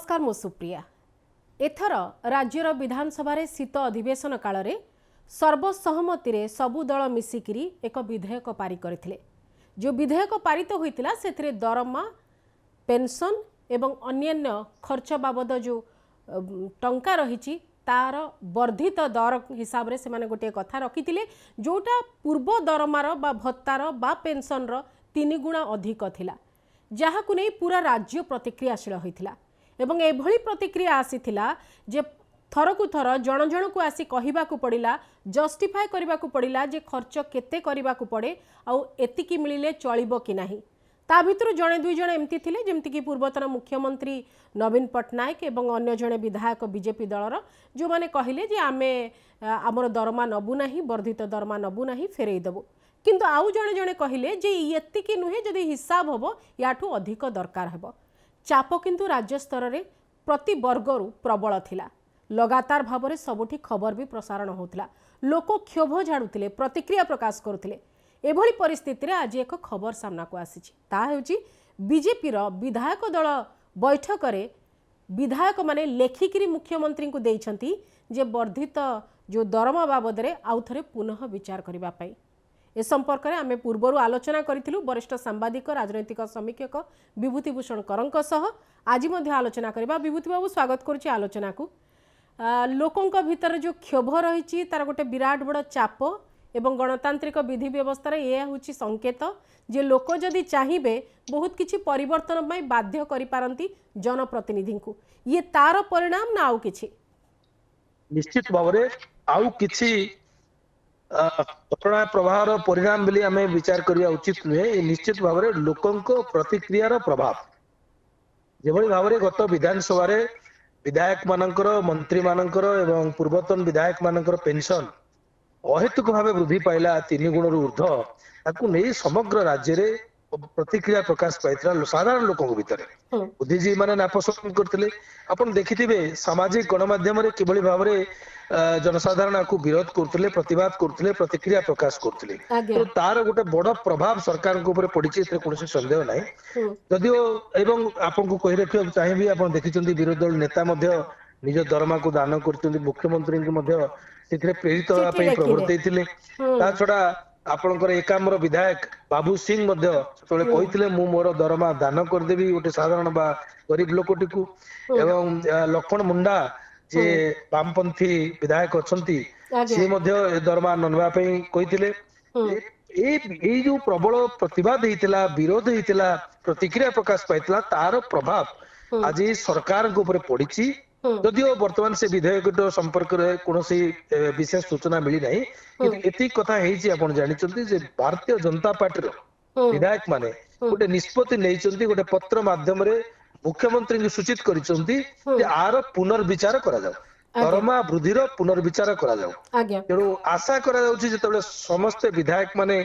नमस्कार मो सुप्रिया। एथर राज्यर विधानसभा शीत अधिवेशन काल रे सर्वसहमति रे सबु दल मिसिकिरी एक विधेयक पारी करथिले। जो विधेयक पारित होइतिला सेथिरे दरमा पेंशन एवं अन्यान्य खर्च बाबद जो टंका रही तार वर्धित दर हिसाब रे से माने गोटे कथा रखिथिले जोटा पूर्व दरमार बा भत्तार बा पेंशन रो 3 गुणा अधिक थिला, जहाकु नै पूरा राज्य प्रतिक्रियाशील होइतिला। एवं एभली प्रतिक्रिया आसीथिला जे थरकु थर जण जण को आसी कहिबाकू पड़िला, जस्टिफाई करिबाकू पड़िला जे खर्च केते करिबाकू पड़े आउ एतिकी मिलिले चलिबो कि नाही। ता भितर जणे दुई जण एमती थिले जेमती कि पूर्वतन मुख्यमंत्री नवीन पट्टनायक एवं अन्य जणे विधायक बीजेपी दलर जो माने कहिले जे आमे आमर दरमा नबु नाही, वर्धित दरमा नबु नाही, फेरई देबो। किंतु आउ जणे जणे कहिले जे एतिकी नुहे, जदि हिसाब हबो याठू अधिक दरकार हेबो। चाप किंतु राज्य स्तर रे प्रति वर्गरु प्रबल थिला। लगातार भाव में सबुठी खबर भी प्रसारण होता, लोक क्षोभ झाड़ुले, प्रतिक्रिया प्रकाश करुले। एभली परिस्थिति रे आज एक खबर सामना को आसी, बीजेपी विधायक दल बैठक रे विधायक माने लेखिकी मुख्यमंत्री को देइछंती जे वर्धित जो दरमा बाबद रे आउ थरे पुनः विचार करिबा पई। ए संपर्क में आम पूर्वर आलोचना करूँ वरिष्ठ सांबादिक राजनैतिक समीक्षक विभूतिभूषण करंक सह आज आलोचना करबा। विभूति बाबू स्वागत करुच्ची आलोचना को। लोकों भितर जो क्षोभ रही तार गोटे विराट बड़ चाप एवं गणतांत्रिक विधि व्यवस्था यह हूँ संकेत जे लोक जदि चाहिए बहुत किछि परिवर्तन में बाध्य करि पारंती जनप्रतिनिधि को। ये तार परिणाम ना आउ किछि? निश्चित भाव में आउ किछि घटना प्रवाह परिणाम बोली आम विचार करने उचित नुहे। निश्चित भाव में लोकों प्रतिक्रियार प्रभाव जेभली भाव में गत विधानसभा विधायक मानकर, मंत्री मानकर एवं पूर्वतन विधायक मानकर पेंशन अहेतुक भाव वृद्धि पाइला 3 गुण ऊर्ध्व, ताकू नहीं समग्र राज्य रे प्रतिक्रिया प्रकाश पाइला साधारण लोकों भितर। बुद्धिजीवी माने नापसंद करथिले। आपण देखिथिबे सामाजिक गणमाध्यम रे किभली भाव में जनसाधारण को विरोध करथिले, प्रतिवाद करथिले, प्रतिक्रिया प्रकाश करथिले। तो तार गोटे बड़ प्रभाव सरकार को ऊपर पड़िछि, एते कोनोसी संदेह नाही। जदिओ एवं आपन को कहि रखियो चाहिबी, आपण देखिचंदी विरोधी दल नेता मध्य निज दरमा को दान करचंदी, मुख्यमंत्री को मध्य सेथिरे प्रेरित होआ पई प्रवर्तैथिले। ता छडा आपनकर एकाम्र विधायक बाबू सिंह मध्य तोले कहिथिले मु मोर दरमा दान कर देबी गोटे साधारण बा गरीब लोकटी को। एवं लक्ष्मण मुंडा जे वामपंथी विधायक अछंती से मध्य दरमा ननवा पई कहिथिले। ए जो प्रबल प्रतिवाद हेतिला, विरोध हेतिला, प्रतिक्रिया प्रकाश पाइतिला, तार प्रभाव आज सरकार को ऊपर पड़िछि। जदिओ वर्तमान से विधेयक संपर्क में कौन विशेष सूचना मिली नहीं, एति कथा हेछि आपण जानिचंती जे भारतीय जनता पार्टी विधायक माने गोटे निष्पत्ति नैचंती, गोटे पत्र माध्यम रे मुख्यमंत्री को सूचित करिसंती जे आर पुनर्विचार करा जाऊ, दरमा वृद्धि पुनर्विचार करा जाऊ। तेणु आशा करा जाउछि जेतेबेले समस्त विधायक माने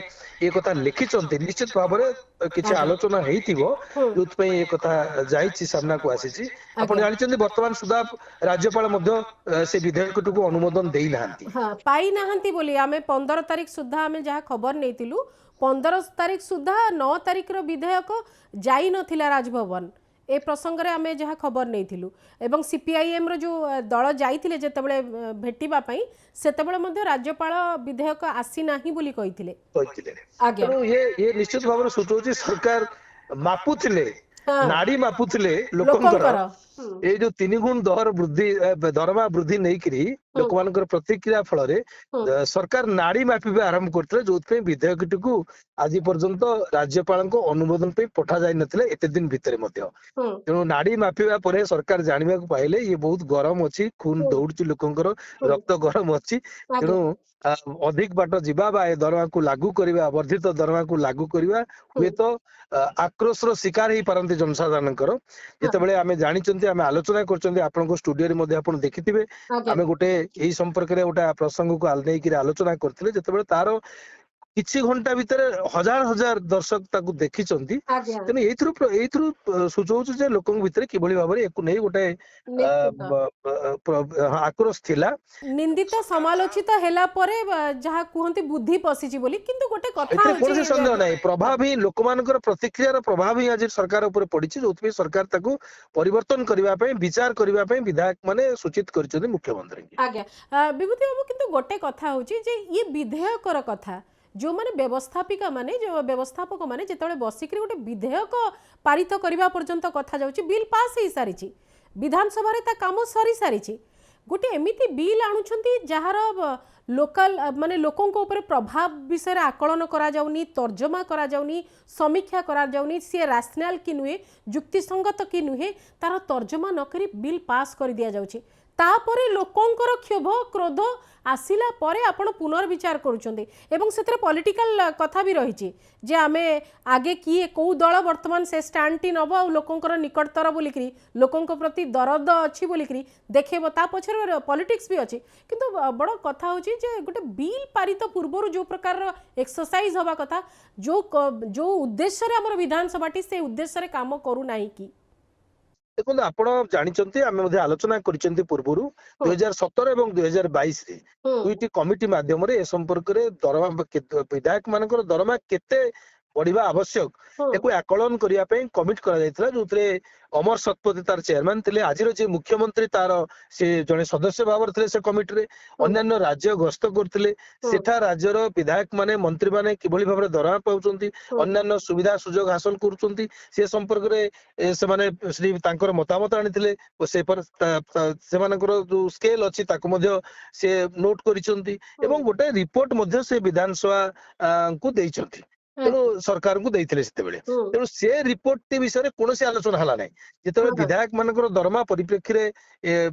ए कथा लिखिचंती, निश्चित भाव में किछि आलोचना हेइथिबो जोत पई ए कथा जाईछि सामना को आसीछि। आपण जानिचंती वर्तमान सुधा राज्यपाल मध्य से विधेयक को अनुमोदन देई नाहंती। हां, पाई नाहंती बोली आमे 15 तारिख सुधा आमे जहा खबर नेतिलु 15 तारिख सुधा 9 तारिख रो विधेयक जाई नथिला राजभवन। ए प्रसंग रे आमे जहा खबर नेतिलु एवं सीपीआईएम रो जो दल जाइथिले जेतेबेले भेटिबा पई सेतेबेले मध्ये राज्यपाल विधेयक आसी नाही बोली कहिथिले। आज्ञा ये निश्चित भाव में सूचौछि सरकार मापुथिले, नाड़ी मापुथिले लोकंकर ए जो 3 गुण दर वृद्धि दरमा वृद्धि नहीं करी लोकमानकर प्रतिक्रिया फल रे सरकार नाड़ी मापिबे आरंभ करथिले, जोथपे विधेयक को आज पर्यंत राज्यपाल को अनुमोदन पे पठा जाय नथिले एते दिन भितरे मध्य। तेणु नाड़ी मापिबा परे सरकार जानिबा को पाइले ये बहुत गरम अछि, खून दौड़छि, लोकंकर रक्त गरम अछि। तेणु अधिक बाट जीवा बा दरमा को लागू करिबा, वर्धित दरमा को लागू करिबा हुए तो आक्रोशर शिकार ही पारंती जनसाधारणकर। जेतेबेले आमे जानिचंती, आमे आलोचना करचंती, आपनको स्टूडियो रे मध्ये आपण देखिथिबे आमे गोटे एही संपर्क रे गोटे प्रसंग को आलनेई कि आलोचना करथिले, जेतेबेले तार କିଛି ଘଣ୍ଟା ଭିତରେ ହଜାର ହଜାର ଦର୍ଶକ ତାକୁ ଦେଖିଛନ୍ତି। ଆଜ୍ଞା ତେଣୁ ଏଇଥିରୁ ସୂଚଉଛି ଯେ ଲୋକଙ୍କ ଭିତରେ କିଭଳି ଭାବରେ ୟାକୁ ନେଇ ଗୋଟେ ନିଶ୍ଚିତ ଆକ୍ରୋଶ ଥିଲା। ନିନ୍ଦିତ ସମାଲୋଚିତ ହେଲା ପରେ ଯାହା କୁହନ୍ତି ବୁଦ୍ଧି ପଶିଛି ବୋଲି କିନ୍ତୁ ଗୋଟେ କଥା ଏଥିରେ ହଉଛି କୌଣସି ସନ୍ଦେହ ନାହିଁ। ପ୍ରଭାବ ହିଁ ଲୋକମାନଙ୍କର ପ୍ରତିକ୍ରିୟାର ପ୍ରଭାବ ହିଁ ଆଜି ସରକାର ଉପରେ ପଡିଛି, ଯୋଉଥିପାଇଁ ସରକାର ତାକୁ ପରିବର୍ତ୍ତନ କରିବା ପାଇଁ ବିଚାର କରିବା ପାଇଁ ବିଧାୟକ ମାନେ ସୂଚିତ କରିଛନ୍ତି ମୁଖ୍ୟମନ୍ତ୍ରୀ। ଆଜ୍ଞା ବିଭୂତି ବାବୁ କିନ୍ତୁ ଗୋଟେ କଥା ହଉଛି ଯେ ଇଏ ବିଧେୟକର କଥା ଯୋଉମାନେ ବ୍ୟବସ୍ଥାपिକା ମାନେ ଯୋଉ ବ୍ୟବସ୍ଥାପକ ମାନେ ଯେତେବେଳେ ବସିକରି ଗୋଟେ ବିଧେୟକ ପାରିତ କରିବା ପର୍ଯ୍ୟନ୍ତ କଥା ଯାଉଛି ବିଲ୍ ପାସ୍ ହେଇ ସାରିଛି ବିଧାନସଭାରେ ତା କାମ ସରି ସାରିଛି गोटे एमिति बिल आणुछंती जहार लोकल माने लोकों को ऊपर प्रभाव विषय आकलन करा जाउनी तर्जमा करा जाउनी समीक्षा करा जाउनी सी रैशनल कि नुहे युक्तिसंगत कि नुहे तार तर्जमा न करी बिल पास कर दिया जाउची तापरे लोकंकर क्षोभ क्रोध आसिला परे आपण पुनर्विचार करुछंती एवं सेतरे पॉलिटिकल कथा भी रही जे आमे आगे किए कौ दल वर्तमान से स्टैंड टी नब आ लोकंकर निकटतर बोलिकरी लोकंक प्रति दरद अच्छी बोलिकरी देखेबो ता पछर पॉलिटिक्स भी अच्छी किंतु बड़ कथा होची जे गोटे बिल पारित पूर्व जो प्रकार एक्सरसाइज हवा कथा जो उद्देश्य रे हमर विधानसभाटी से उद्देश्य रे काम करू नाही की देखो आपण जानिचंती आमे मध्ये आलोचना करिसेंती पूर्वरु 2017 एवं 2022 रे दुईटी कमिटी माध्यम रे ए संपर्क रे दरमा विधायक मानकर दरमा केते बढ़िबा आवश्यक एको आकलन करिया पे कमिट करा जायतला जोतरे अमर शतपथी तार चेयरमैन थिले आजिर जे मुख्यमंत्री तार से जने सदस्य भावर थिले से कमिटी रे अन्य राज्य गस्त करथिले सेठा राज्यर विधायक माने मंत्री माने किभली भाबरे दरमा पाउचंती अन्य सुविधा सुजोग हासिल करूचंती से संपर्क रे से माने श्री तांकर मतामत आनिथिले से पर से मानकर जो स्केल अछि ताको मध्ये से नोट करिसंती एवं गोटे रिपोर्ट मध्ये से विधानसभा को देइचंती तेणु सरकार को देइथिले सेते बेले तेणु से रिपोर्ट टी विषय रे कोनोसी आलोचना हला नै जेतेबेले विधायक मानकर दरमा परिप्रेक्षी रे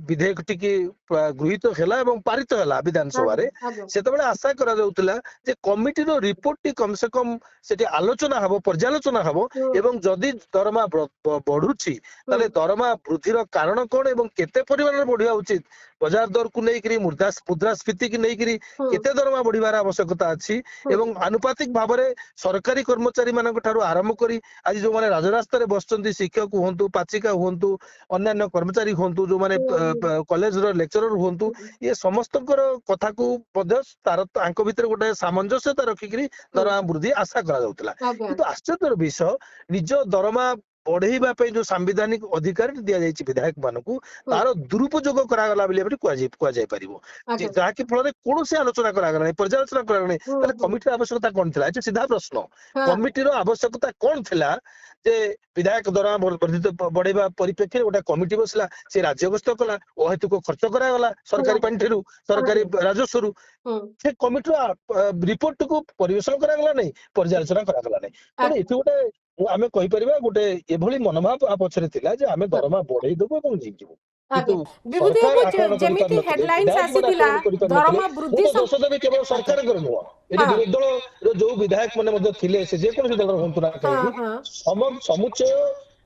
विधेयक टी की गृहीत हेला एवं पारित हेला विधानसभा रे सेतेबेले आशा करा जाउतला जे कमिटी रो रिपोर्ट टी कम से कम सेठी आलोचना हबो पर्यालोचना हबो एवं जदि दरमा बढ़ुची ताले दरमा वृद्धिर कारण कोन एवं केते परिमाण रे बढ़िया उचित बाजार दर को नै करी मुद्रास्फीति की नै करी केते दरमा बढ़िबार आवश्यकता अछि एवं आनुपातिक भाबरे सरकारी कर्मचारी मानक ठारू आरंभ करी आज जो माने राजरास्ता रे बसचंती शिक्षक हुंतु पाचिका हुंतु अन्य कर्मचारी हुंतु जो माने कॉलेज रो लेक्चरर हुंतु ये समस्तकर कथा को मध्ये तार आंक भीतर गोटे सामंजस्यता रखिकरी दरमा वृद्धि आशा करा जाउतला किंतु आश्चर्यर विषय निज दरमा बढ़ेबा पे जो संवैधानिक अधिकार दिया जायछि विधायक मानकू तार दुरुपयोग करा गला बिले कुआ जाय परिबो जहा कि फल रे कोनोसी आलोचना करा गला नै पर्यालोचना करा गला नै ताले कमिटी आवश्यकता कोन थिला एटा सीधा प्रश्न कमिटी रो आवश्यकता कोन थिला जे विधायक द्वारा वर्धित बढ़ेबा परिप्रेक्षी गोटे कमिटी बसला से राज्य गस्त कला ओहेतु को खर्च करा गला सरकारी पांठेरु सरकारी राजस्व से कमिटी रिपोर्ट को परिवेशन करा गला नै पर्यालोचना करा गला नै त एथि गोटे आमे कहि परिबा गोटे एभली मनोभाव आ पछरे थिला जे आमे दरमा बढ़ेई देबो एवं जीजो विभूति बाबू जेमिति हेडलाइंस आसीथिला दरमा वृद्धि संसद केवल सरकार करनुवा एटी विरोधी दल रो जो विधायक माने मध्ये थिले से जे कोन दल होंतु ना कहि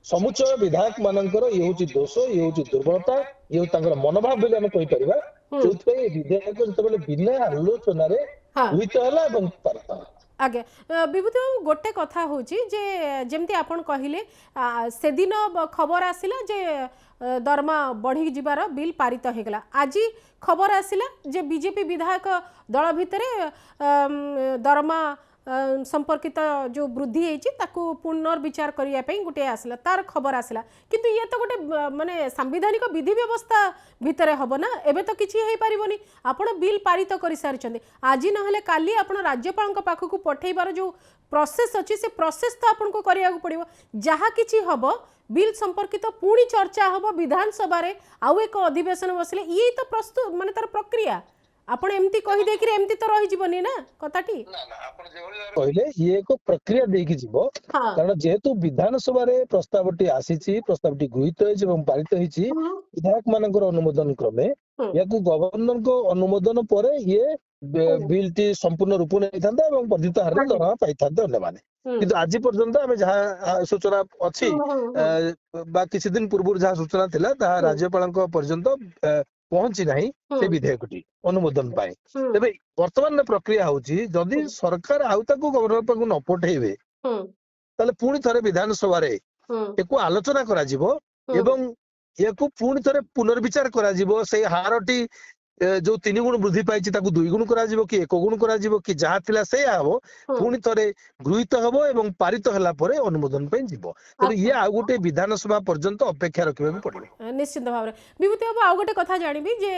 समुचय विधायक मानकर ये होची दोष ये होची दुर्बलता ये तांकर मनोभाव बेले हम कहि परिबा जोथै विधायक जतबेले बिना आलोचना रे हुइत हला एवं परता आगे विभूति बाबू गोटे कथा होची जे जेमती आपण कहिले से दिन खबर आसिला जे दरमा बढ़ी जिबार बिल पारित हो गला आज खबर आसिला जे बीजेपी विधायक दल भितरे दरमा संपर्कित जो वृद्धि होती पुनर्विचार करने गोटे आसला तार खबर आसला किंतु ये तो गोटे माने संवैधानिक विधि व्यवस्था भितर हम ना एबे तो किसी हो पारिबनी आपण बिल पारित कर सारी आज ना काली आपण राज्यपाल पाखक पठेबार जो प्रोसेस अच्छी से प्रोसेस तो आपन को करिया पड़ो जहाँ किसी हम बिल संपर्कित पुणी चर्चा हम विधानसभा आउ एक अधिवेशन बसले ये तो प्रस्तुत माने तार प्रक्रिया आपण एमती कहि दे कि एमती तो रहि जीवनी ना कथाटी ना ना आपण जेवली कहले ये एक प्रक्रिया देकी जीवो कारण जेहेतु विधानसभा रे प्रस्तावटी आसीची प्रस्तावटी गृहीत होई एवं पारित होईची विधायक मानकर अनुमोदन क्रमे याकू गवर्नर को अनुमोदन परे ये बिल टी संपूर्ण रूप नै थांदा एवं वर्धित हार दरमा पाई थांदा अन्य माने किंतु आज पर्यंत आमे जहा सूचना अछि बा किछि दिन पूर्व जहा सूचना थिला ता राज्यपाल पर्यंत ପହଞ୍ଚି ନାହିଁ ସେ ବିଧେୟକଟି ଅନୁମୋଦନ ପାଇଁ। ତେବେ ବର୍ତ୍ତମାନ ପ୍ରକ୍ରିୟା ହଉଛି ଯଦି ସରକାର ଆଉ ତାକୁ ଗଭର୍ଣ୍ଣର ପାଖକୁ ନ ପଠେଇବେ ତାହେଲେ ପୁଣି ଥରେ ବିଧାନସଭାରେ ଏକୁ ଆଲୋଚନା କରାଯିବ ଏବଂ ଏକୁ ପୁଣି ଥରେ ପୁନର୍ବିଚାର କରାଯିବ। ସେଇ ହାରଟି ଯୋଉ 3 ଗୁଣ ବୃଦ୍ଧି ପାଇଛି ତାକୁ 2 ଗୁଣ କରାଯିବ କି 1 ଗୁଣ କରାଯିବ କି ଯାହା ଥିଲା ସେଇଆ ହବ, ପୁଣି ଥରେ ଗୃହୀତ ହବ ଏବଂ ପାରିତ ହେଲା ପରେ ଅନୁମୋଦନ ପାଇଁ ଯିବ। ତେଣୁ ଇଏ ଆଉ ଗୋଟେ ବିଧାନସଭା ପର୍ଯ୍ୟନ୍ତ ଅପେକ୍ଷା ରଖିବାକୁ ପଡିବ। ନିଶ୍ଚିତ ଭାବରେ ବିଭୂତି ବାବୁ ଆଉ ଗୋଟେ କଥା ଜାଣିବି ଯେ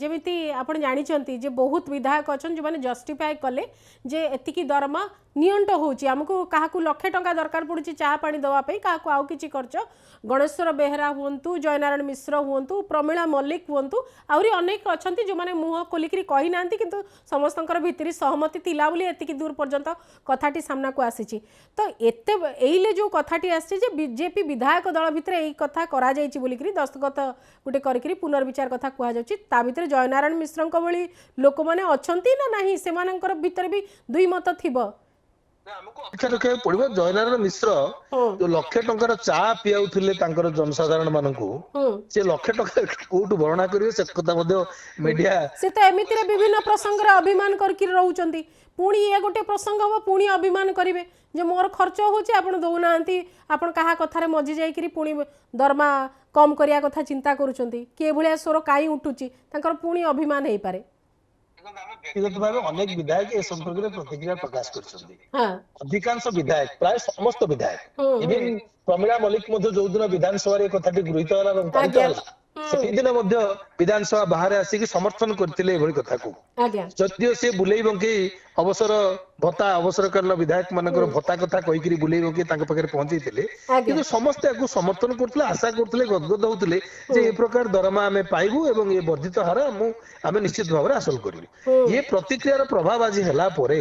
ଯେମିତି ଆପଣ ଜାଣିଛନ୍ତି ଯେ ବହୁତ ବିଧାୟକ ଅଛନ୍ତି ଯେଉଁମାନେ ଜଷ୍ଟିଫାଏ କଲେ ଯେ ଏତିକି ଦରମା ନିଅଣ୍ଟ ହେଉଛି, ଆମକୁ କାହାକୁ ଲକ୍ଷେ ଟଙ୍କା ଦରକାର ପଡ଼ୁଛି ଚାହା ପାଣି ଦେବା ପାଇଁ, କାହାକୁ ଆଉ କିଛି ଖର୍ଚ୍ଚ, ଗଣେଶ୍ୱର ବେହେରା ହୁଅନ୍ତୁ, ଜୟନାରାୟଣ ମିଶ୍ର ହୁଅନ୍ତୁ, ପ୍ରମିଳା ମଲ୍ଲିକ ହୁଅନ୍ତୁ, ଆହୁରି ଅନେକ ଅଛନ୍ତି ଯେଉଁମାନେ ମୁହଁ ଖୋଲିକିରି କହିନାହାନ୍ତି କିନ୍ତୁ ସମସ୍ତଙ୍କର ଭିତରେ ସହମତି ଥିଲା ବୋଲି ଏତିକି ଦୂର ପର୍ଯ୍ୟନ୍ତ କଥାଟି ସାମ୍ନାକୁ ଆସିଛି। ତ ଏତେ ଏଇଲେ ଯେଉଁ କଥାଟି ଆସିଛି ଯେ ବିଜେପି ବିଧାୟକ ଦଳ ଭିତରେ ଏଇ କଥା କରାଯାଇଛି ବୋଲିକିରି ଦସ୍ତଖତ ଗୋଟେ କରିକିରି ପୁନର୍ବିଚାର କଥା କୁହାଯାଉଛି, ତା ଭିତରେ ଜୟନାରାୟଣ ମିଶ୍ରଙ୍କ ଭଳି ଲୋକମାନେ ଅଛନ୍ତି ନା ନାହିଁ, ସେମାନଙ୍କର ଭିତରେ ବି ଦୁଇ ମତ ଥିବ। ଆମକୁ ଅପେକ୍ଷା ରଖିବାକୁ ପଡିବ। ଜୟନାରାୟଣ ମିଶ୍ର ଯୋଉ ଲକ୍ଷେ ଟଙ୍କାର ଚା ପିଆଉଥିଲେ ତାଙ୍କର ଜନସାଧାରଣ ମାନଙ୍କୁ, ସେ ଲକ୍ଷେ ଟଙ୍କା କୋଉଠୁ ଭରଣା କରିବେ ସେ କଥା ମଧ୍ୟ ମିଡିଆ ସେ ତ ଏମିତିରେ ବିଭିନ୍ନ ପ୍ରସଙ୍ଗରେ ଅଭିମାନ କରିକି ରହୁଛନ୍ତି, ପୁଣି ଏ ଗୋଟେ ପ୍ରସଙ୍ଗ ହବ ପୁଣି ଅଭିମାନ କରିବେ ଯେ ମୋର ଖର୍ଚ୍ଚ ହେଉଛି ଆପଣ ଦେଉନାହାନ୍ତି, ଆପଣ କାହା କଥାରେ ମଜି ଯାଇକିରି ପୁଣି ଦରମା କମ୍ କରିବା କଥା ଚିନ୍ତା କରୁଛନ୍ତି, କି ଏଭଳିଆ ସ୍ୱର କାହିଁ ଉଠୁଛି, ତାଙ୍କର ପୁଣି ଅଭିମାନ ହେଇପାରେ। ବ୍ୟକ୍ତିଗତ ଭାବେ ଅନେକ ବିଧାୟକ ଏ ସମ୍ପର୍କରେ ପ୍ରତିକ୍ରିୟା ପ୍ରକାଶ କରିଛନ୍ତି। ଅଧିକାଂଶ ବିଧାୟକ, ପ୍ରାୟ ସମସ୍ତ ବିଧାୟକ, ଇଭେନ ପ୍ରମିଳା ମଲ୍ଲିକ ମଧ୍ୟ ଯୋଉଦିନ ବିଧାନସଭାରେ ଏ କଥାଟି ଗୃହୀତ ହେଲା ଏବଂ ପାରିତ ହେଲା ସେଇଦିନ ମଧ୍ୟ ବିଧାନସଭା ବାହାରେ ଆସିକି ସମର୍ଥନ କରିଥିଲେ ଏଭଳି କଥାକୁ। ଯଦିଓ ସେ ବୁଲେଇ ବଙ୍କେଇ ଅବସର ଭତ୍ତା, ଅବସରକାଳୀନ ବିଧାୟକ ମାନଙ୍କର ଭତ୍ତା କଥା କହିକିରି ବୁଲେଇ ବଙ୍କେଇ ତାଙ୍କ ପାଖରେ ପହଞ୍ଚେଇଥିଲେ, କିନ୍ତୁ ସମସ୍ତେ ଏହାକୁ ସମର୍ଥନ କରୁଥିଲେ, ଆଶା କରୁଥିଲେ, ଗଦଗଦ ହଉଥିଲେ ଯେ ଏ ପ୍ରକାର ଦରମା ଆମେ ପାଇବୁ ଏବଂ ଏ ବର୍ଦ୍ଧିତ ହାର ଆମେ ନିଶ୍ଚିତ ଭାବରେ ହାସଲ କରିବୁ। ଏ ପ୍ରତିକ୍ରିୟାର ପ୍ରଭାବ ଆଜି ହେଲା ପରେ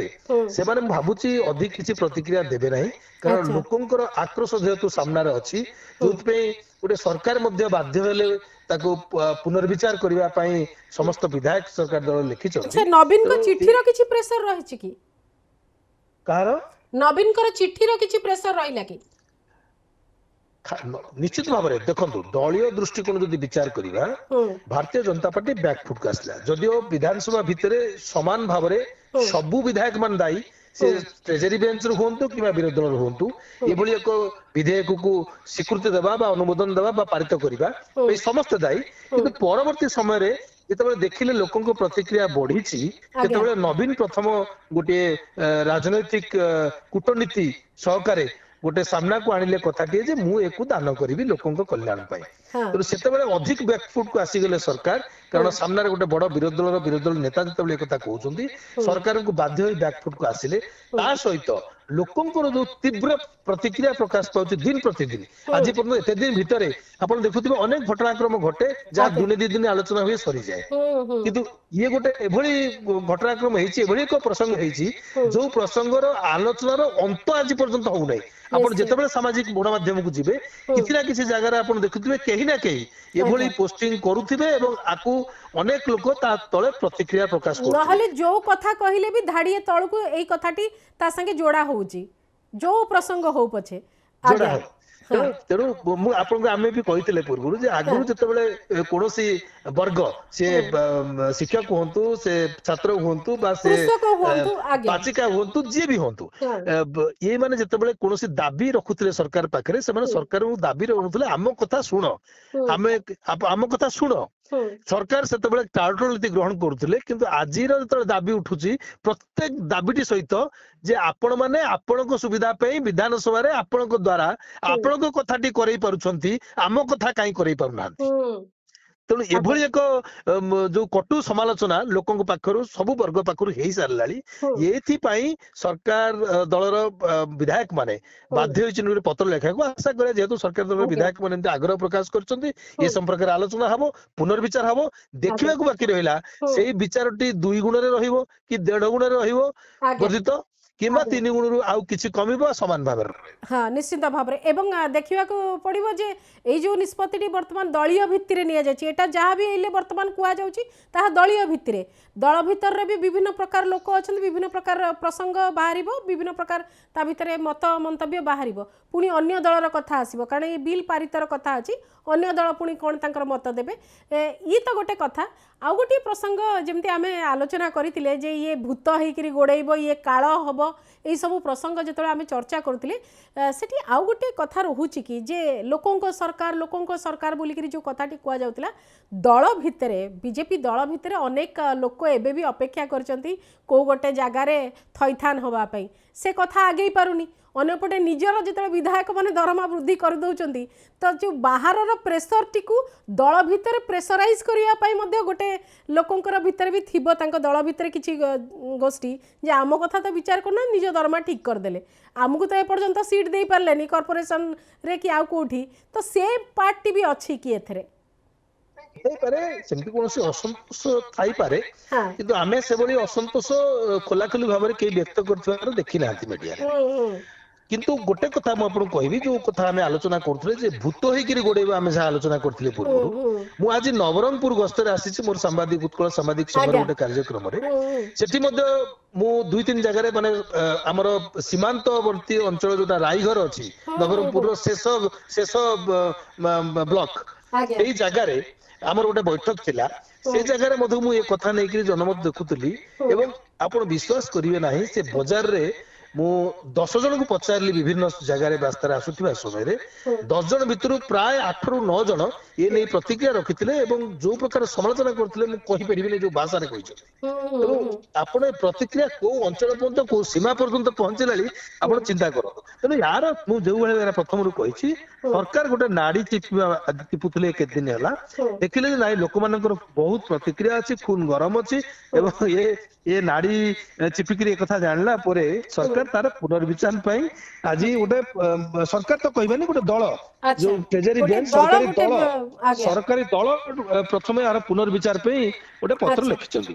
ସେମାନେ ମୁଁ ଭାବୁଛି ଅଧିକ କିଛି ପ୍ରତିକ୍ରିୟା ଦେବେ ନାହିଁ, କାରଣ ଲୋକଙ୍କର ଆକ୍ରୋଶ ଯେହେତୁ ସାମ୍ନାରେ ଅଛି, ଯୋଉଥିପାଇଁ ଗୋଟେ ସରକାର ମଧ୍ୟ ବାଧ୍ୟ ହେଲେ ତାକୁ ପୁନର୍ବିଚାର କରିବା ପାଇଁ ସମସ୍ତ ବିଧାୟକ ସରକାର ଦଳ ଲିଖିଛନ୍ତି। ନବୀନଙ୍କ ଚିଠିର କିଛି ପ୍ରେସର ରହିଛି କି? କାହାର? ନବୀନଙ୍କର ଚିଠିର କିଛି ପ୍ରେସର ରହିଲା କି? ନିଶ୍ଚିତ ଭାବରେ ଦେଖନ୍ତୁ, ଦଳୀୟ ଦୃଷ୍ଟିକୋଣ ଯଦି ବିଚାର କରିବା, ଭାରତୀୟ ଜନତା ପାର୍ଟି ବ୍ୟାକଫୁଟକୁ ଆସିଲା। ଯଦିଓ ବିଧାନସଭା ଭିତରେ ସମାନ ଭାବରେ ସବୁ ବିଧାୟକ ମାନେ ଦାୟୀ, ସେ ଟ୍ରେଜେରୀ ବେଞ୍ଚରୁ ହୁଅନ୍ତୁ କିମ୍ବା ବିରୋଧୀ ଦଳରୁ ହୁଅନ୍ତୁ, ଏଭଳି ଏକ ବିଧେୟକକୁ ସ୍ୱୀକୃତି ଦେବା ବା ଅନୁମୋଦନ ଦେବା ବା ପାରିତ କରିବା ପାଇଁ ସମସ୍ତେ ଦାୟୀ। କିନ୍ତୁ ପରବର୍ତ୍ତୀ ସମୟରେ ଯେତେବେଳେ ଦେଖିଲେ ଲୋକଙ୍କ ପ୍ରତିକ୍ରିୟା ବଢିଛି, ସେତେବେଳେ ନବୀନ ପ୍ରଥମ ଗୋଟିଏ ରାଜନୈତିକ କୂଟନୀତି ସହକାରେ ଗୋଟେ ସାମ୍ନାକୁ ଆଣିଲେ କଥାଟିଏ ଯେ ମୁଁ ଏକୁ ଦାନ କରିବି ଲୋକଙ୍କ କଲ୍ୟାଣ ପାଇଁ। ତେଣୁ ସେତେବେଳେ ଅଧିକ ବ୍ୟାକଫୁଟକୁ ଆସିଗଲେ ସରକାର, କାରଣ ସାମ୍ନାରେ ଗୋଟେ ବଡ ବିରୋଧୀ ଦଳ ନେତା ଯେତେବେଳେ ଏକଥା କହୁଛନ୍ତି, ସରକାରଙ୍କୁ ବାଧ୍ୟ ହୋଇ ବ୍ୟାକଫୁଟକୁ ଆସିଲେ। ତା ସହିତ ଲୋକଙ୍କର ଯୋଉ ତୀବ୍ର ପ୍ରତିକ୍ରିୟା ପ୍ରକାଶ ପାଉଛି ଦିନ ପ୍ରତିଦିନ, ଆଜି ପର୍ଯ୍ୟନ୍ତ ଏତେ ଦିନ ଭିତରେ ଆପଣ ଦେଖୁଥିବେ ଅନେକ ଘଟଣାକ୍ରମ ଘଟେ ଯାହା ଦିନେ 2 ଦିନ ଆଲୋଚନା ହୁଏ ସରିଯାଏ, କିନ୍ତୁ ଇଏ ଗୋଟେ ଏଭଳି ଘଟଣାକ୍ରମ ହେଇଛି, ଏଭଳି ଏକ ପ୍ରସଙ୍ଗ ହେଇଛି ଯୋଉ ପ୍ରସଙ୍ଗର ଆଲୋଚନାର ଅନ୍ତ ଆଜି ପର୍ଯ୍ୟନ୍ତ ହଉନାହିଁ। ଆପଣ ଯେତେବେଳେ ସାମାଜିକ ଗଣମାଧ୍ୟମକୁ ଯିବେ, କିଛି ନା କିଛି ଜାଗାରେ ଆପଣ ଦେଖୁଥିବେ କେହି ନା କେହି ଏଭଳି ପୋଷ୍ଟିଂ କରୁଥିବେ ଏବଂ ଆକୁ ଅନେକ ଲୋକ ତା ତଳେ ପ୍ରତିକ୍ରିୟା ପ୍ରକାଶ କରୁଥିବେ। ନହେଲେ ଯୋଉ କଥା କହିଲେ ବି ଧାଡିଏ ତଳକୁ ଏଇ କଥାଟି ତା ସାଙ୍ଗେ ଯୋଡା ହଉଛି, ଯୋଉ ପ୍ରସଙ୍ଗ ହଉ ପଛେ। ତେଣୁ ମୁଁ ଆପଣଙ୍କୁ ଆମେ ବି କହିଥିଲେ ପୂର୍ବରୁ ଯେ ଆଗରୁ ଯେତେବେଳେ କୌଣସି ବର୍ଗ, ସେ ଶିକ୍ଷକ ହୁଅନ୍ତୁ, ସେ ଛାତ୍ର ହୁଅନ୍ତୁ ବା ସେ ପାଚିକା ହୁଅନ୍ତୁ, ଯିଏ ବି ହୁଅନ୍ତୁ, ଇଏ ମାନେ ଯେତେବେଳେ କୌଣସି ଦାବି ରଖୁଥିଲେ ସରକାର ପାଖରେ, ସେମାନେ ସରକାରଙ୍କୁ ଦାବି ରଖୁଥିଲେ ଆମ କଥା ଶୁଣ, ଆମ କଥା ଶୁଣ। ସରକାର ସେତେବେଳେ ଟାଳଟୁଳ ନୀତି ଗ୍ରହଣ କରୁଥିଲେ, କିନ୍ତୁ ଆଜିର ଯେତେବେଳେ ଦାବି ଉଠୁଛି ପ୍ରତ୍ୟେକ ଦାବିଟି ସହିତ ଯେ ଆପଣ ମାନେ ଆପଣଙ୍କ ସୁବିଧା ପାଇଁ ବିଧାନସଭାରେ ଆପଣଙ୍କ ଦ୍ଵାରା ଆପଣଙ୍କ କଥାଟି କରେଇ ପାରୁଛନ୍ତି, ଆମ କଥା କାହିଁ କରେଇ ପାରୁନାହାନ୍ତି। ତେଣୁ ଏଭଳି ଏକ ଯୋଉ କଟୁ ସମାଲୋଚନା ଲୋକଙ୍କ ପାଖରୁ ସବୁ ବର୍ଗ ପାଖରୁ ହେଇସାରିଲାଣି। ଏଥିପାଇଁ ସରକାର ଦଳର ବିଧାୟକ ମାନେ ବାଧ୍ୟ ହୋଇଛନ୍ତି ଗୋଟେ ପତ୍ର ଲେଖାକୁ। ଆଶା କରିବା ଯେହେତୁ ସରକାର ଦଳର ବିଧାୟକ ମାନେ ଏମିତି ଆଗ୍ରହ ପ୍ରକାଶ କରିଛନ୍ତି, ଏ ସମ୍ପର୍କରେ ଆଲୋଚନା ହବ, ପୁନର୍ବିଚାର ହବ। ଦେଖିବାକୁ ବାକି ରହିଲା ସେଇ ବିଚାରଟି 2 ଗୁଣରେ ରହିବ କି 1.5 ଗୁଣରେ ରହିବ ବର୍ଦ୍ଧିତ, किंबा आगे। 3 गुणरू आउ किछि कमिबो समान भाव रे हाँ निश्चिंत भाव में एवं देखा पड़ो जे ये जो निष्पत्ति वर्तमान दलीय भित्ति रे निया जायछि एटा जहाँ भी अइले वर्तमान कुआ जाउछि ताहा दलीय भित्ति रे दल भितर रे भी विभिन्न प्रकार लोक अछन्ति विभिन्न प्रकार प्रसंग बाहरिबो विभिन्न प्रकार ता भितर मत मंतव्य बाहरिबो पुणी अन्य दलर कथा आसीबो कारण ये बिल पारितर कथा अछि अन्य दल पुणी कोन तांकर मत देबे ई तो गोटे कथा आउ गोटे प्रसंग जेमती आमे आलोचना करथिले जे ये भूत हेकरी गोड़ेइबो ये काळ हबो एई सब प्रसंग जेतले आमे चर्चा करथिले सेठी आउ गोटे कथा रहुछि कि जे लोकंको सरकार बोलिकरी जो कथाटी कुआ जाउतला दल भितरे बीजेपी दल भितरे अनेक लोक एबे भी अपेक्षा करचंती को गोटे जगार थैथान हवा पई से कथा आगे पारुनी अन्यपटे निजर जिते विधायक मैंने दरमा वृद्धि कर दौरान तो जो बाहर प्रेसर टी दल भितर प्रेसराइज करने गोटे लोकंर भितर भी थी दल भितर किसी गोष्ठी जे आम कथा तो विचार करना निज दरमा ठीक करदे आमको तो एपर्यंत सीट दे पारे कॉर्पोरेशन रे कि आउ कोठी तो से पार्टी भी अच्छी कि एथरे सेमती कोनोसी असंतोष थाई पारे हाँ किंतु आमे सेबली असंतोष खोलाखोली भाव में कई व्यक्त करथिबार देखि नांती मीडिया रे किंतु गोटे कथा मु आपन कहबी जो कथा आमे आलोचना करथले जे भूत हेकिरी गोडेबा आमे जा आलोचना करथले पूर्व मु आज नवरंगपुर गस्तर आसीछि मोर सांबादिक उत्कल सांबादिक समर गोटे कार्यक्रम रे सेठी मध्ये मु 2-3 जगह रे माने हमर सीमांतवर्ती अंचल जोटा रायघर अछि नवरंगपुर रो शेष ब्लॉक एई जगह रे हमर गोटे बैठक थिला से जगह रे मधु मु ए कथा नै कि जनमत देखुतली एवं आपण विश्वास करिवे नाही से बाजार रे मु 10 जन को पचारली विभिन्न जगह रास्तार आसुथिबा समय रे 10 जन भितर प्राय 8 ରୁ 9 जन ये नहीं प्रतिक्रिया रखिथिले एवं जो प्रकार समालोचना करथिले मु कहि परिबिने जो भाषा रे कहिछथि एवं आपण प्रतिक्रिया को अंचल पर्यंत को सीमा पर्यंत पहुंचलाली आपण चिंता करो तेनु यार मु जो भले प्रथम रु कहिछि सरकार गोटे नाड़ी टिपुथिले के दिन हला देखिले जे नाही लोक मानकर बहुत प्रतिक्रिया अछि खून गरम अछि एवं ये नाड़ी चिपिकरी कथा जानला परे सरकार तार पुनर्विचार पई आज गोटे सरकार तो कहबानी गोटे दल जो ट्रेजरी बैंक सरकारी दल प्रथम यार पुनर्विचार पई गोटे पत्र लिखिचंती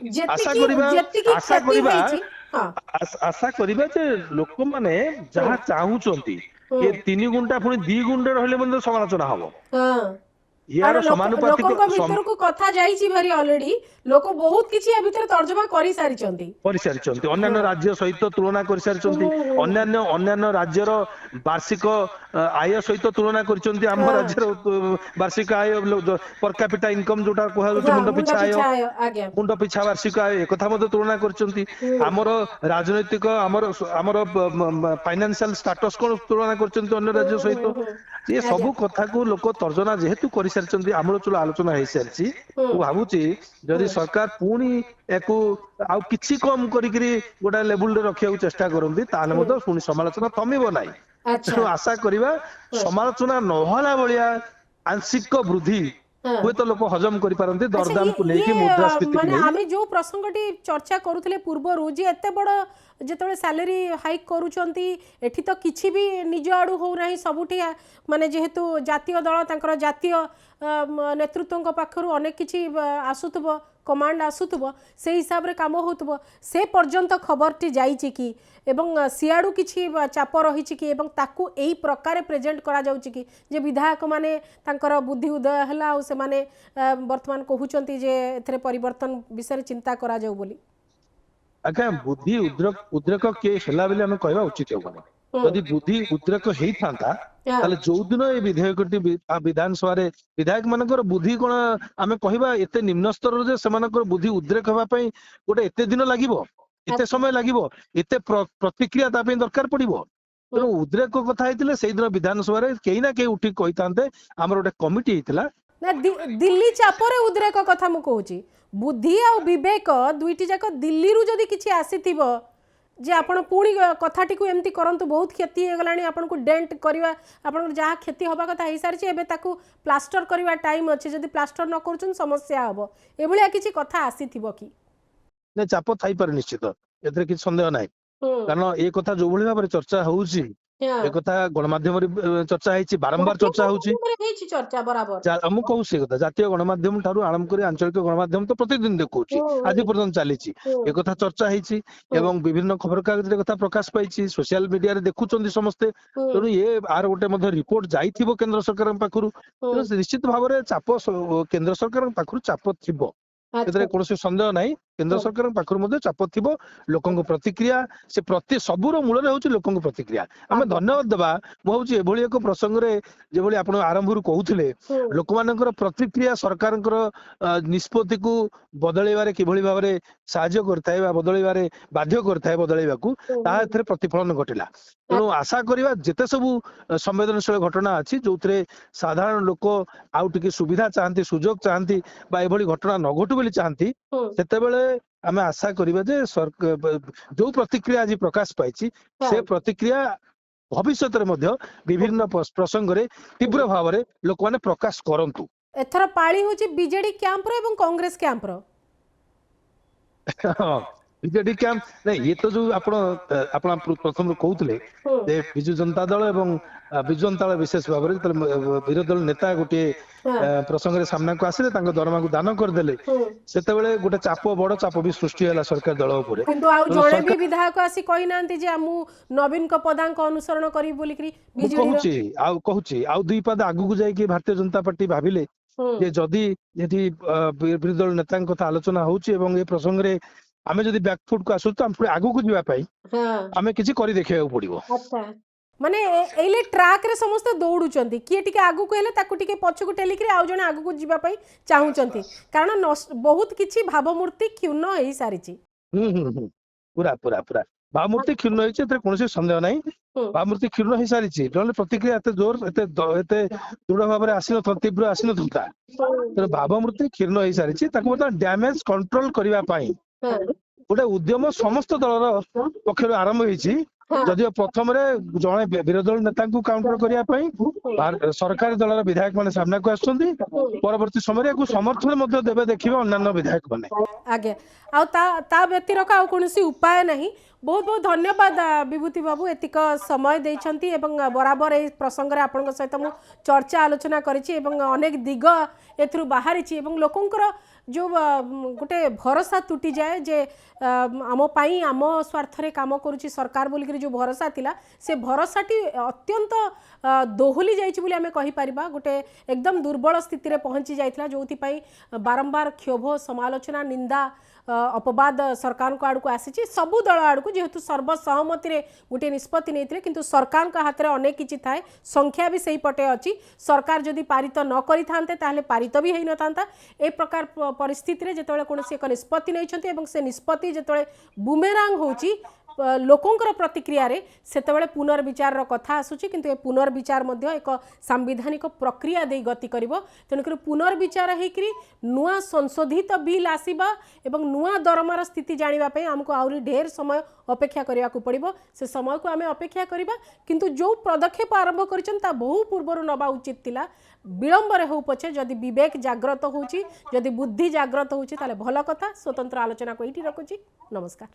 आशा करिबा जे लोक माने जहा चाहुचंती ये 3 गुंटा पुनी 2 गुंडे रहले म्हणजे समालोचना हबो यार समानुपातिक भीतर को कथा जाईची भारी ऑलरेडी लोक बहुत किछि या भीतर तर्जमा करि सारिचंती अन्य राज्य सहित तुलना करि सारिचंती अन्य राज्यर वार्षिक आय सहित तुलना करिचंती हम राज्यर वार्षिक आय पर कैपिटा इनकम जोटा कोहा मुंड पिछा वार्षिक आय एकथा मध्ये तुलना करिचंती हमर राजनैतिक हमर फाइनेंशियल स्टेटस कोन तुलना करिचंती अन्य राज्य सहित ये सब कथा को लोक तर्जना जेहेतु करि सारिचंती आमूलचूल आलोचना हेई सारिची मु भाबुची जदि सरकार पुणी एको आउ किछि कम करिकरी गोटा लेवल रे रखिया चेष्टा करंती ताले मतो पुणी समालोचना थमिबो नाही तो आशा करिबा समालोचना नहला बलिया आंशिक वृद्धि हुए तो लोक हजम करि पारंती दरदाम को लेकी मुद्रास्फीति माने आमे जो प्रसंगटी चर्चा करूथले पूर्वरु जे एते बड़ जेतले सैलरी हाइक करूचंती एठी तो किछि भी निज आडू हो नाही सबुठी माने जेहेतु जातीय दल तांकर जातीय नेतृत्वଙ୍କ पाखरु अनेक किछि आसुथबो कमांड आसुथबो से हिसाब रे काम होतबो से पर्यंत खबरटी जाईची कि एवं सियाडू किछि चाप रहिछि कि एवं ताकू एई प्रकार प्रेजेंट करा जाउची कि जे विधायक माने तांकर बुद्धि उदय हला और से माने वर्तमान कहउचंती जे एथरे परिवर्तन विषय चिंता करा जाउ बोली आज्ञा बुद्धि उद्रेक के हेला बेले हमें कहवा उचित होबनी यदि बुद्धि उद्रेक हेई थांता ताले जो दिन ए विधेयकटी विधानसभा रे विधायक मानकर बुद्धि कोन आमे कहबा एते निम्न स्तर जे समानकर बुद्धि उद्रेक होबा पई गोटे एते दिन लागिबो एते समय लागिबो एते प्रतिक्रिया ता पई दरकार पड़िबो तेणु उद्रेक कथा हेतिले सेहि दिन विधानसभा रे केही ना केही उठी कहितांते हमर गोटे कमिटी हेतिला ना दिल्ली चापरे उद्रेक कथा मु कहूची बुद्धि आ विवेक दुईटी जाक दिल्ली रु जदि किछि आसीथिबो जे आपण पुणी कथाटी को एमती करंतु बहुत क्षति हे गलानी आपण को डेंट करवा आपण जहा क्षति होबा कथा हे सारी एबे ताकू प्लास्टर करवा टाइम अछि जदि प्लास्टर न करूछन समस्या हबो एभलिया किछि कथा आसीथिबो कि ने चाप थाई पर निश्चित एतरे किछि संदेह नाही कारण ए कथा जो भली भाबरे चर्चा होउची ଏ କଥା ଗଣମାଧ୍ୟମରେ ଚର୍ଚ୍ଚା ହେଇଛି, ବାରମ୍ବାର ଚର୍ଚ୍ଚା ହଉଛି। ଚର୍ଚ୍ଚା ବରାବର ମୁଁ କହୁଛି ସେ କଥା, ଜାତୀୟ ଗଣମାଧ୍ୟମ ଠାରୁ ଆରମ୍ଭ କରି ଆଞ୍ଚଳିକ ଗଣମାଧ୍ୟମ ତ ପ୍ରତିଦିନ ଦେଖଉଛି, ଆଜି ପର୍ଯ୍ୟନ୍ତ ଚାଲିଛି। ଏ କଥା ଚର୍ଚ୍ଚା ହେଇଛି ଏବଂ ବିଭିନ୍ନ ଖବରକାଗଜରେ କଥା ପ୍ରକାଶ ପାଇଛି, ସୋସିଆଲ ମିଡିଆରେ ଦେଖୁଛନ୍ତି ସମସ୍ତେ। ତେଣୁ ଆର ଗୋଟେ ମଧ୍ୟ ରିପୋର୍ଟ ଯାଇଥିବ କେନ୍ଦ୍ର ସରକାରଙ୍କ ପାଖରୁ। ତେଣୁ ନିଶ୍ଚିତ ଭାବରେ ଚାପ କେନ୍ଦ୍ର ସରକାରଙ୍କ ପାଖରୁ ଚାପ ଥିବ, ସେଥିରେ କୌଣସି ସନ୍ଦେହ ନାହିଁ। କେନ୍ଦ୍ର ସରକାରଙ୍କ ପାଖରୁ ମଧ୍ୟ ଚାପ ଥିବ। ଲୋକଙ୍କ ପ୍ରତିକ୍ରିୟା, ସେ ସବୁର ମୂଳରେ ହଉଛି ଲୋକଙ୍କ ପ୍ରତିକ୍ରିୟା। ଆମେ ଧନ୍ୟବାଦ ଦେବା। ମୁଁ ଭାବୁଛି ଏଭଳି ଏକ ପ୍ରସଙ୍ଗରେ, ଯେଭଳି ଆପଣ ଆରମ୍ଭରୁ କହୁଥିଲେ, ଲୋକମାନଙ୍କର ପ୍ରତିକ୍ରିୟା ସରକାରଙ୍କର ନିଷ୍ପତ୍ତିକୁ ବଦଳେଇବାରେ କିଭଳି ଭାବରେ ସାହାଯ୍ୟ କରିଥାଏ ବା ବଦଳେଇବାରେ ବାଧ୍ୟ କରିଥାଏ ବଦଳେଇବାକୁ, ତାହା ଏଥିରେ ପ୍ରତିଫଳନ ଘଟିଲା। ତେଣୁ ଆଶା କରିବା ଯେତେ ସବୁ ସମ୍ବେଦନଶୀଳ ଘଟଣା ଅଛି, ଯୋଉଥିରେ ସାଧାରଣ ଲୋକ ଆଉ ଟିକେ ସୁବିଧା ଚାହାନ୍ତି, ସୁଯୋଗ ଚାହାନ୍ତି ବା ଏଭଳି ଘଟଣା ନ ଘଟୁ ବୋଲି ଚାହାନ୍ତି, ସେତେବେଳେ ଆମେ ଆଶା କରିବା ଯେ ଯୋଉ ପ୍ରତିକ୍ରିୟା ଆଜି ପ୍ରକାଶ ପାଇଛି, ସେ ପ୍ରତିକ୍ରିୟା ଭବିଷ୍ୟତରେ ମଧ୍ୟ ବିଭିନ୍ନ ପ୍ରସଙ୍ଗରେ ତୀବ୍ର ଭାବରେ ଲୋକମାନେ ପ୍ରକାଶ କରନ୍ତୁ। ଏଥର ପାଳି ହଉଛି ବିଜେଡି କ୍ୟାମ୍ପର ଏବଂ କଂଗ୍ରେସ କ୍ୟାମ୍ପର। ବିଜେଡି କ୍ୟାମ୍ପ ନାଇଁ, ଇଏ ତ ଯୋଉ ଆପଣ ପ୍ରଥମରୁ କହୁଥିଲେ ଯେ ବିଜୁ ଜନତା ଦଳ ଏବଂ ବିଜୁ ଜନତା ଦଳ ବିଶେଷ ଭାବରେ ବିରୋଧୀ ଦଳ ନେତା ଗୋଟିଏ ପ୍ରସଙ୍ଗରେ ସାମ୍ନାକୁ ଆସିଲେ, ତାଙ୍କ ଦରମାକୁ ଦାନ କରିଦେଲେ, ସେତେବେଳେ ଗୋଟେ ବଡ ଚାପ ବି ସୃଷ୍ଟି ହେଲା ସରକାର ଦଳ ଉପରେ। କିନ୍ତୁ ଆଉ ଜଣେ ବି ବିଧାୟକ ଆସି କହିନାହାନ୍ତି ଯେ ମୁଁ ନବୀନଙ୍କ ପଦାଙ୍କ ଅନୁସରଣ କରିବି ବୋଲିକି। କହୁଛି ଆଉ ଦୁଇ ପାଦ ଆଗକୁ ଯାଇକି ଭାରତୀୟ ଜନତା ପାର୍ଟି ଭାବିଲେ ଯେ ଯଦି ଏଠି ବିରୋଧୀ ଦଳ ନେତାଙ୍କ କଥା ଆଲୋଚନା ହଉଛି ଏବଂ ଏ ପ୍ରସଙ୍ଗରେ ଆମେ ଯଦି ବ୍ୟାକଫୁଟ କୁ ଆସୁଛୁ, ଆମେ ପୁଣି ଆଗକୁ ଯିବା ପାଇଁ ଆମେ କିଛି କରି ଦେଖେଇବାକୁ ପଡିବ। ମାନେ ଏଇଲେ ଟ୍ରାକ୍ ରେ ସମସ୍ତେ ଦୌଡୁଛନ୍ତି, କିଏ ଟିକେ ଆଗକୁ ହେଲେ ତାକୁ ଟିକେ ପଛକୁ ଠେଲିକିରି ଆଉ ଜଣେ ଆଗକୁ ଯିବା ପାଇଁ ଚାହୁଁଛନ୍ତି, କାରଣ ବହୁତ କିଛି ଭାବମୂର୍ତ୍ତି କ୍ଷୁଣ୍ଣ ହେଇ ସାରିଛି। ପୁରା ପୁରା ପୁରା ଭାବମୂର୍ତ୍ତି କ୍ଷୁଣ୍ଣ ହେଇଛି, ଏଥିରେ କୌଣସି ସନ୍ଦେହ ନାହିଁ। ଭାବମୂର୍ତ୍ତି କ୍ଷୁଣ୍ଣ ହେଇସାରିଛି, ନହେଲେ ପ୍ରତିକ୍ରିୟା ଏତେ ଜୋର ଏତେ ଦୃଢ ଭାବରେ ଆସିନଥାନ୍ତା, ତୀବ୍ର ଆସିନଥାନ୍ତା। ତେଣୁ ଭାବମୂର୍ତ୍ତି କ୍ଷୁଣ୍ଣ ହେଇସାରିଛି, ତାକୁ ବର୍ତ୍ତମାନ ଡ୍ୟାମେଜ କଣ୍ଟ୍ରୋଲ କରିବା ପାଇଁ ଗୋଟେ ଉଦ୍ୟମ ସମସ୍ତ ଦଳର ପକ୍ଷରୁ ଆରମ୍ଭ ହେଇଛି। ଯଦିଓ ପ୍ରଥମରେ ଜଣେ ବିରୋଧୀ ଦଳ ନେତାଙ୍କୁ କାଉଣ୍ଟର କରିବା ପାଇଁ ସରକାରୀ ଦଳର ବିଧାୟକ ମାନେ ସାମ୍ନାକୁ ଆସୁଛନ୍ତି, ପରବର୍ତ୍ତୀ ସମୟରେ ଏହାକୁ ସମର୍ଥନ ମଧ୍ୟ ଦେବେ ଦେଖିବେ ଅନ୍ୟାନ୍ୟ ବିଧାୟକ ମାନେ। ଆଜ୍ଞା, ଆଉ ତା ବ୍ୟତିରେକ ଆଉ କୌଣସି ଉପାୟ ନାହିଁ। बहुत बहुत धन्यवाद विभूति बाबू, एतिक समय देइछंती एवं बराबर ए प्रसंग आपन सहित मु चर्चा आलोचना करिछि एवं अनेक दिग एथरु बाहरी एवं लोकंकर जो गोटे भरोसा तुटी जाए जे आम पाई आम स्वार्थ रे काम करुछि सरकार बोलिक जो भरोसा थिला से भरोसाटी अत्यंत दोहली जाइछि बोली आमे कहि परिबा। गोटे एकदम दुर्बल स्थिति रे पहुंची जाइथिला, जोथि पई बारंबार क्षोभ समालोचना निंदा अपवाद सरकार को आड़ को आसी सबू दल आड़ को जेहेतु सर्वसहमति रे गोटे निष्पत्ति नहीं किंतु सरकार का हाथ में अनेक किछि थाए, संख्या भी सही पटे अच्छी। सरकार जदि पारित न करि थांते ताहले पारित भी हेई न थांता। ए प्रकार परिस्थिति रे जेतबेले कोनोसी एक निष्पत्ति नैछंती एवं से निष्पत्ति जेतबेले बुमेरांग होची लोकंकर प्रतिक्रिया रे सेतबेले पुनर्विचार कथा आसुची, किंतु ए पुनर्विचार मध्य एक सांविधानिक प्रक्रिया दे गति करिवो। तेणुकर पुनर्विचार हेकरी नुआ संशोधित बिल आसीबा एवं नुआ दरमार स्थिति जानिबा पई हमको आउरी ढेर समय अपेक्षा करिया को पड़िबो। से समय को आमे अपेक्षा करिबा, किंतु जो पदक्षेप आरंभ करिसन ता बहु पूर्वरु नबा उचित थिला। विलंब रे हो पछे जदि विवेक जागृत होउची, जदि बुद्धि जागृत होउची ताले भल कथा। स्वतंत्र आलोचना को एठी रखुची। नमस्कार।